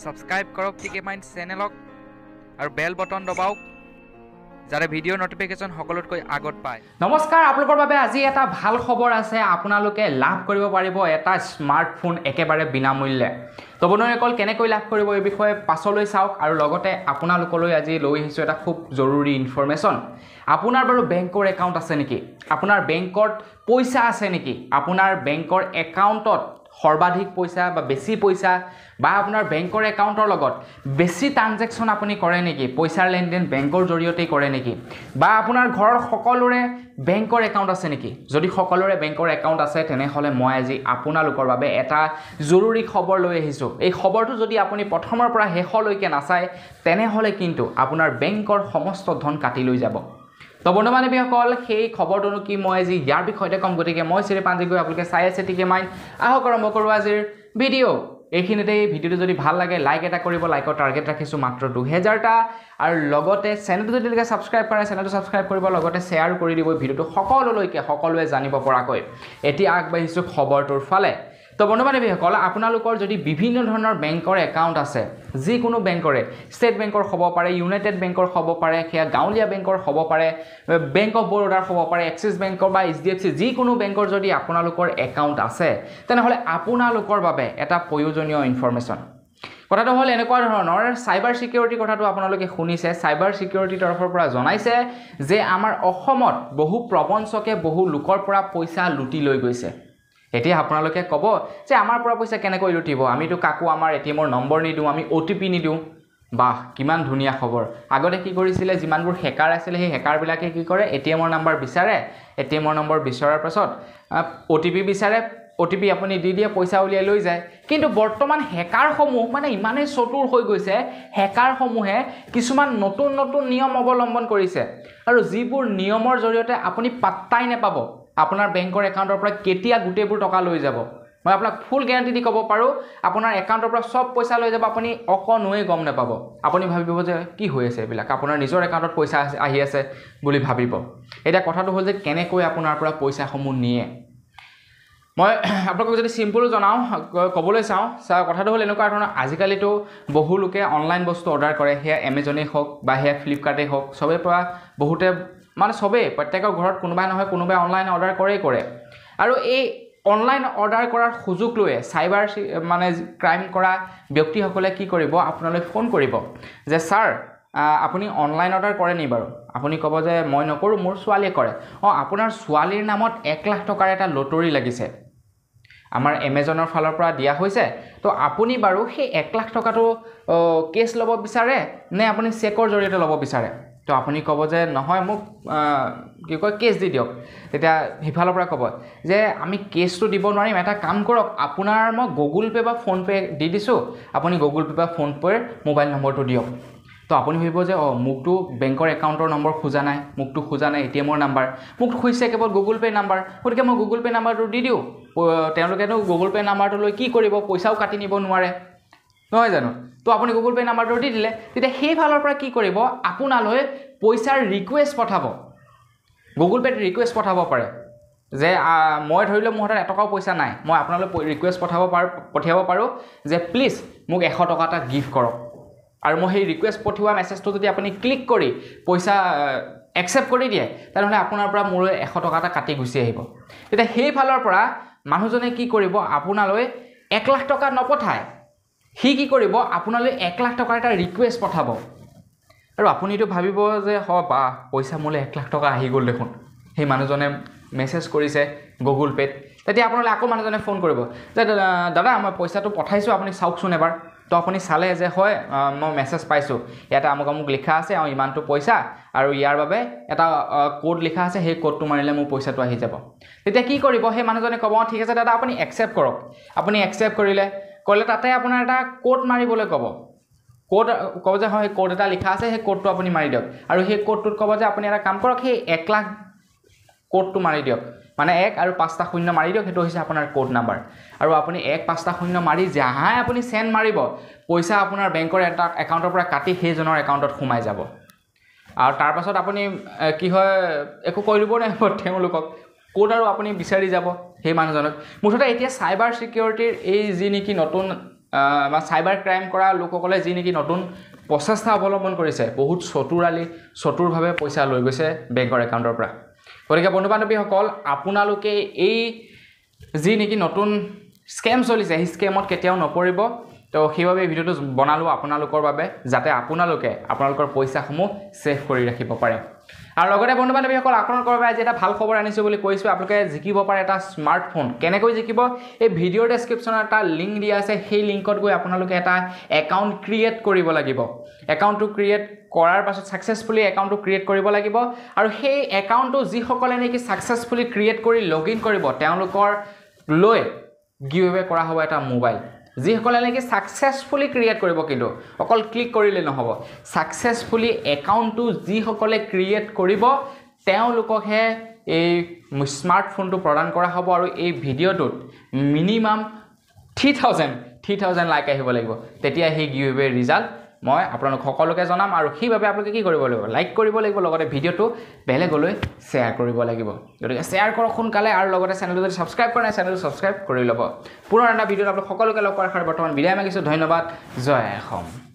Subscribe কৰক টিকেমাইণ্ড চেনেলক আৰু বেল button দবাওক যাতে ভিডিঅ' নটিফিকেশ্যন সকলোতকৈ আগত পায়। নমস্কাৰ, আপোনালোকৰ বাবে আজি এটা ভাল খবৰ আছে। আপোনালোকে লাভ কৰিব পাৰিব এটা স্মাৰ্টফোন একেবাৰে বিনামূল্যে। তো বন্ধুসকল, কেনেকৈ লাভ কৰিব এই বিষয়ে পাছলৈ চাওক। আৰু লগতে আপোনালোকলৈ আজি লৈ আহিছোঁ এটা খুব জৰুৰী ইনফৰমেশ্যন। আপোনাৰ বাৰু বেংকৰ একাউণ্ট আছে নেকি? আপোনাৰ বেংকত পইচা আছে নেকি? আপোনাৰ বেংকৰ একাউণ্টত সৰ্বাধিক পইচা বা বেছি পইচা বা আপোনাৰ বেংকৰ একাউণ্টৰ লগত বেছি ট্ৰানজেকশ্যন আপুনি কৰে নেকি? পইচাৰ লেনদেন বেংকৰ জৰিয়তেই কৰে নেকি? বা আপোনাৰ ঘৰৰ সকলোৰে বেংকৰ একাউণ্ট আছে নেকি? যদি সকলোৰে বেংকৰ একাউণ্ট আছে তেনেহ'লে মই আজি আপোনালোকৰ বাবে এটা জৰুৰী খবৰ লৈ আহিছোঁ। এই খবৰটো যদি আপুনি প্ৰথমৰ পৰা শেষলৈকে নাচায় তেনেহ'লে কিন্তু আপোনাৰ বেংকৰ সমস্ত ধন কাটি লৈ যাব। তো বন্ধু বান্ধৱীসকল, সেই খবৰটোনো কি মই আজি ইয়াৰ বিষয়তে ক'ম। গতিকে মই শ্ৰীপাঞ্জি গৈ আপোনালোকে চাই আছে টিকেমাইণ্ড। আহক আৰম্ভ কৰোঁ আজিৰ ভিডিঅ'। এইখিনিতে ভিডিঅ'টো যদি ভাল লাগে লাইক এটা কৰিব। লাইকৰ টাৰ্গেট ৰাখিছোঁ মাত্ৰ 2000টা। আৰু লগতে চেনেলটো যদি ছাবস্ক্ৰাইব কৰে চেনেলটো ছাবস্ক্ৰাইব কৰিব, লগতে শ্বেয়াৰ কৰি দিব ভিডিঅ'টো সকলোৱে জানিব পৰাকৈ। এতিয়া আগবাঢ়িছোঁ খবৰটোৰ ফালে। তো বন্ধু বান্ধৱীসকল, আপোনালোকৰ যদি বিভিন্ন ধৰণৰ বেংকৰ একাউণ্ট আছে, যিকোনো বেংকৰে, ষ্টেট বেংকৰ হ'ব পাৰে, ইউনাইটেড বেংকৰ হ'ব পাৰে, সেয়া গাঁৱলীয়া বেংকৰ হ'ব পাৰে, বেংক অফ বৰোদাৰ হ'ব পাৰে, এক্সিছ বেংকৰ বা HDFC যিকোনো বেংকৰ যদি আপোনালোকৰ একাউণ্ট আছে তেনেহ'লে আপোনালোকৰ বাবে এটা প্ৰয়োজনীয় ইনফৰমেশ্যন। কথাটো হ'ল এনেকুৱা ধৰণৰ, চাইবাৰ ছিকিউৰিটি কথাটো আপোনালোকে শুনিছে। চাইবাৰ ছিকিউৰিটিৰ তৰফৰ পৰা জনাইছে যে আমাৰ অসমত বহু প্ৰবঞ্চকে বহু লোকৰ পৰা পইচা লুটি লৈ গৈছে। এতিয়া আপোনালোকে ক'ব যে আমাৰ পৰা পইচা কেনেকৈ লুটিব? আমিতো কাকো আমাৰ ATMৰ নম্বৰ নিদিওঁ, আমি OTP নিদিওঁ। বাহ, কিমান ধুনীয়া খবৰ। আগতে কি কৰিছিলে, যিমানবোৰ হেকাৰ আছিলে সেই হেকাৰবিলাকে কি কৰে, ATMৰ নম্বৰ বিচাৰে। ATMৰ নম্বৰ বিচৰাৰ পাছত OTP বিচাৰে, OTP আপুনি দি দিয়ে, পইচা উলিয়াই লৈ যায়। কিন্তু বৰ্তমান হেকাৰসমূহ মানে ইমানেই চতুৰ হৈ গৈছে, হেকাৰসমূহে কিছুমান নতুন নিয়ম অৱলম্বন কৰিছে। আৰু যিবোৰ নিয়মৰ জৰিয়তে আপুনি পাত্তাই নাপাব আপোনাৰ বেংকৰ একাউণ্টৰ পৰা কেতিয়া গোটেইবোৰ টকা লৈ যাব। মই আপোনাক ফুল গেৰাণ্টি দি ক'ব পাৰোঁ, আপোনাৰ একাউণ্টৰ পৰা চব পইচা লৈ যাব, আপুনি অকণোৱেই গম নাপাব। আপুনি ভাবিব যে কি হৈ আছে এইবিলাক, আপোনাৰ নিজৰ একাউণ্টত পইচা আহি আছে বুলি ভাবিব। এতিয়া কথাটো হ'ল যে কেনেকৈ আপোনাৰ পৰা পইচাসমূহ নিয়ে। মই আপোনালোকক যদি চিম্পল জনাওঁ, ক'বলৈ চাওঁ, কথাটো হ'ল এনেকুৱা ধৰণৰ, আজিকালিতো বহু লোকে অনলাইন বস্তু অৰ্ডাৰ কৰে, সেয়া এমেজনেই হওক বা সেয়া ফ্লিপকাৰ্টেই হওক, চবেই পৰা বহুতে মানে চবেই প্ৰত্যেকৰ ঘৰত কোনোবাই নহয় কোনোবাই অনলাইন অৰ্ডাৰ কৰে। আৰু এই অনলাইন অৰ্ডাৰ কৰাৰ সুযোগ লৈয়ে চাইবাৰ মানে ক্ৰাইম কৰা ব্যক্তিসকলে কি কৰিব, আপোনালৈ ফোন কৰিব যে ছাৰ আপুনি অনলাইন অৰ্ডাৰ কৰে নি বাৰু? আপুনি ক'ব যে মই নকৰোঁ, মোৰ ছোৱালীয়ে কৰে। আপোনাৰ ছোৱালীৰ নামত 1 লাখ টকাৰ এটা লটাৰী লাগিছে, আমাৰ এমেজনৰ ফালৰ পৰা দিয়া হৈছে। তো আপুনি বাৰু সেই 1 লাখ টকাটো কেছ ল'ব বিচাৰে নে আপুনি চেকৰ জৰিয়তে ল'ব বিচাৰে? তো আপুনি ক'ব যে নহয়, মোক কি কয় কেছ দি দিয়ক। তেতিয়া সিফালৰ পৰা ক'ব যে আমি কেছটো দিব নোৱাৰিম, এটা কাম কৰক, আপোনাৰ মই গুগল পে' বা ফোনপে' দি দিছোঁ, আপুনি গুগল পে' বা ফোনপে'ৰ মোবাইল নম্বৰটো দিয়ক। তো আপুনি ভাবিব যে মোকতো বেংকৰ একাউণ্টৰ নম্বৰ খোজা নাই, মোকতো খোজা নাই ATMৰ নাম্বাৰ, মোক খুজিছে কেৱল গুগল পে' নাম্বাৰ, গতিকে মই গুগল পে' নাম্বাৰটো দি দিওঁ। তেওঁলোকেতো গুগল পে' নাম্বাৰটো লৈ কি কৰিব, পইচাও কাটি নিব নোৱাৰে, নহয় জানো? তো আপুনি গুগল পে' নাম্বাৰটো দি দিলে, তেতিয়া সেইফালৰ পৰা কি কৰিব, আপোনালৈ পইচাৰ ৰিকুৱেষ্ট পঠাব। গুগল পে'ত ৰিকুৱেষ্ট পঠাব পাৰে যে মই ধৰি লওক মোৰ হাতত এটকাও পইচা নাই, মই আপোনালৈ ৰিকুৱেষ্ট পঠিয়াব পাৰোঁ যে প্লিজ মোক 100 টকা এটা গিফ্ট কৰক। আৰু মই সেই ৰিকুৱেষ্ট পঠিওৱা মেছেজটো যদি আপুনি ক্লিক কৰি পইচা একচেপ্ট কৰি দিয়ে তেনেহ'লে আপোনাৰ পৰা মোলৈ 100 টকা এটা কাটি গুচি আহিব। তেতিয়া সেইফালৰ পৰা মানুহজনে কি কৰিব, আপোনালৈ 1 লাখ টকা নপঠায়, সি কি কৰিব, আপোনালৈ 1 লাখ টকাৰ এটা ৰিকুৱেষ্ট পঠাব। আৰু আপুনিতো ভাবিব যে বা পইচা মোলৈ 1 লাখ টকা আহি গ'ল দেখোন, সেই মানুহজনে মেছেজ কৰিছে গুগল পে'ত। তেতিয়া আপোনালৈ আকৌ মানুহজনে ফোন কৰিব যে দাদা মই পইচাটো পঠাইছোঁ, আপুনি চাওকচোন এবাৰ। তো আপুনি চালে যে হয় মই মেছেজ পাইছোঁ, ইয়াতে আমুক লিখা আছে ইমানটো পইচা, আৰু ইয়াৰ বাবে এটা কোড লিখা আছে, সেই কোডটো মাৰিলে মোৰ পইচাটো আহি যাব। তেতিয়া কি কৰিব, সেই মানুহজনে ক'ব ঠিক আছে দাদা আপুনি একচেপ্ট কৰক। আপুনি একচেপ্ট কৰিলে তাতে আপোনাৰ এটা কোড মাৰিবলৈ ক'ব যে হয় কোড এটা লিখা আছে, সেই কোডটো আপুনি মাৰি দিয়ক। আৰু সেই কোডটোত ক'ব যে আপুনি এটা কাম কৰক, সেই 1 লাখ কোডটো মাৰি দিয়ক, মানে 1 আৰু 5টা 0 মাৰি দিয়ক, সেইটো হৈছে আপোনাৰ কোড নাম্বাৰ। আৰু আপুনি 1 5টা 0 মাৰি যাহাই আপুনি চেণ্ড মাৰিব, পইচা আপোনাৰ বেংকৰ এটা একাউণ্টৰ পৰা কাটি সেইজনৰ একাউণ্টত সোমাই যাব। আৰু তাৰপাছত আপুনি কি হয়, একো কৰিব নোৱাৰিব তেওঁলোকক, ক'ত আৰু আপুনি বিচাৰি যাব সেই মানুহজনক। মুঠতে এতিয়া চাইবাৰ ছিকিউৰিটিৰ এই যি নেকি নতুন বা চাইবাৰ ক্ৰাইম কৰা লোকসকলে যি নেকি নতুন প্ৰচেষ্টা অৱলম্বন কৰিছে বহুত চতুৰভাৱে পইচা লৈ গৈছে বেংকৰ একাউণ্টৰ পৰা গতিকে বন্ধু বান্ধৱীসকল আপোনালোকে এই যি নেকি নতুন স্কেম চলিছে সেই স্কেমত কেতিয়াও নপৰিব তো সেইবাবে ভিডিঅ'টো বনালোঁ আপোনালোকৰ বাবে যাতে আপোনালোকে আপোনালোকৰ পইচাসমূহ ছেভ কৰি ৰাখিব পাৰে আৰু লগতে বন্ধু বান্ধৱীসকল আপোনালোকৰ বাবে আজি এটা ভাল খবৰ আনিছোঁ বুলি কৈছোঁ আপোনালোকে জিকিব পাৰে এটা স্মাৰ্টফোন কেনেকৈ জিকিব এই ভিডিঅ'ৰ ডেছক্ৰিপশ্যনত এটা লিংক দিয়া আছে সেই লিংকত গৈ আপোনালোকে এটা একাউণ্ট ক্ৰিয়েট কৰিব লাগিব একাউণ্টটো ক্ৰিয়েট কৰাৰ পাছত ছাকচেছফুলি একাউণ্টটো ক্ৰিয়েট কৰিব লাগিব আৰু সেই একাউণ্টটো যিসকলে নেকি ছাকচেছফুলি ক্ৰিয়েট কৰি লগ ইন কৰিব তেওঁলোকৰ লৈ গিভএৱে কৰা হ'ব এটা মোবাইল যিসকলে নেকি ছাকচেছফুলি ক্ৰিয়েট কৰিব কিন্তু অকল ক্লিক কৰিলে নহ'ব ছাকচেছফুলি একাউণ্টটো যিসকলে ক্ৰিয়েট কৰিব তেওঁলোককহে এই স্মাৰ্টফোনটো প্ৰদান কৰা হ'ব আৰু এই ভিডিঅ'টোত মিনিমাম 3000 লাইক আহিব লাগিব তেতিয়া সেই গিভএৱে ৰিজাল্ট মই আপোনালোক সকলোকে জনাম আৰু সেইবাবে আপোনালোকে কি কৰিব লাগিব লাইক কৰিব লাগিব লগতে ভিডিঅ'টো বেলেগলৈ শ্বেয়াৰ কৰিব লাগিব গতিকে শ্বেয়াৰ কৰক সোনকালে আৰু লগতে চেনেলটো যদি ছাবস্ক্ৰাইব কৰা নাই চেনেলটো ছাবস্ক্ৰাইব কৰি ল'ব পুনৰ এটা ভিডিঅ'ত আপোনালোক সকলোকে লগ কৰাৰ বৰ্তমান বিদায় মাগিছোঁ ধন্যবাদ জয় অসম